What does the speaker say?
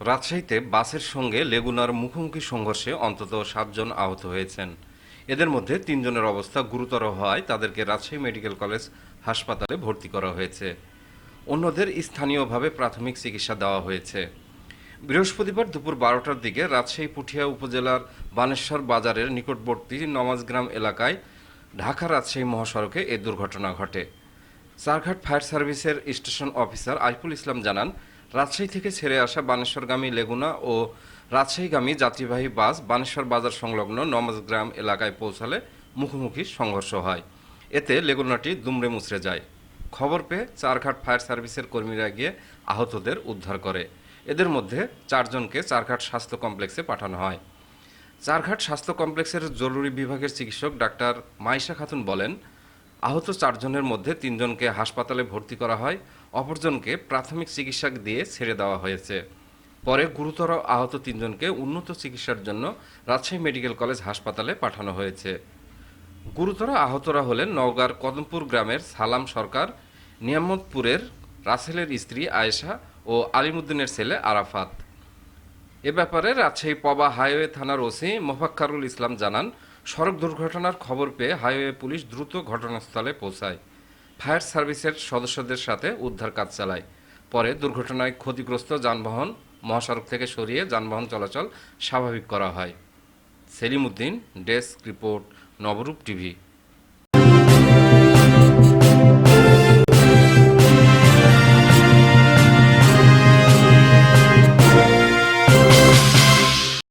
রাজশাহীতে বাসের সঙ্গে লেগুনার মুখোমুখি সংঘর্ষে অন্তত 7 জন আহত হয়েছেন। এদের মধ্যে 3 জনের অবস্থা গুরুতর হওয়ায় তাদেরকে রাজশাহী মেডিকেল কলেজ হাসপাতালে ভর্তি করা হয়েছে। অন্যদের স্থানীয়ভাবে প্রাথমিক চিকিৎসা দেওয়া হয়েছে। বৃহস্পতিবার দুপুর 12টার দিকে রাজশাহী পুঠিয়া উপজেলার বানেশ্বর বাজারের নিকটবর্তী নমাজগ্রাম এলাকায় ঢাকা রাজশাহী মহাসড়কে এ দুর্ঘটনা ঘটে। চারঘাট ফায়ার সার্ভিসের স্টেশন অফিসার আইফুল ইসলাম জানান, রাজশাহী থেকে ছেড়ে আসা বানেশ্বরগামী লেগুনা ও রাজশাহীগামী যাত্রীবাহী বাস বানেশ্বর বাজার সংলগ্ন নমাজগ্রাম এলাকায় পৌঁছালে মুখোমুখি সংঘর্ষ হয়। এতে লেগুনাটি দুমড়ে মুচড়ে যায়। খবর পেয়ে চারঘাট ফায়ার সার্ভিসের কর্মীরা গিয়ে আহতদের উদ্ধার করে। এদের মধ্যে 4জনকে চারঘাট স্বাস্থ্য কমপ্লেক্সে পাঠানো হয়। চারঘাট স্বাস্থ্য কমপ্লেক্সের জরুরি বিভাগের চিকিৎসক ডাক্তার মাইশা খাতুন বলেন, আহত 4জনের মধ্যে 3জনকে হাসপাতালে ভর্তি করা হয়, অপরজনকে প্রাথমিক চিকিৎসা দিয়ে ছেড়ে দেওয়া হয়েছে। পরে গুরুতর আহত 3জনকে উন্নত চিকিৎসার জন্য রাজশাহী মেডিকেল কলেজ হাসপাতালে পাঠানো হয়েছে। গুরুতর আহতরা হলেন নওগাঁর কদমপুর গ্রামের সালাম সরকার, নিয়ামতপুরের রাসেলের স্ত্রী আয়েশা ও আলিমুদ্দিনের ছেলে আরাফাত। এ ব্যাপারে রাজশাহী পবা হাইওয়ে থানার ওসি মোফাক্কারুল ইসলাম জানান, সড়ক দুর্ঘটনার খবর পেয়ে হাইওয়ে পুলিশ দ্রুত ঘটনাস্থলে পৌঁছায়। ফায়ার সার্ভিসের সদস্যদের সাথে উদ্ধার কাজ চালায়। পরে দুর্ঘটনায় ক্ষতিগ্রস্ত যানবাহন মহাসড়ক থেকে সরিয়ে যানবাহন চলাচল স্বাভাবিক করা হয়। সেলিম উদ্দিন, ডেস্ক রিপোর্ট, নবরূপ টিভি।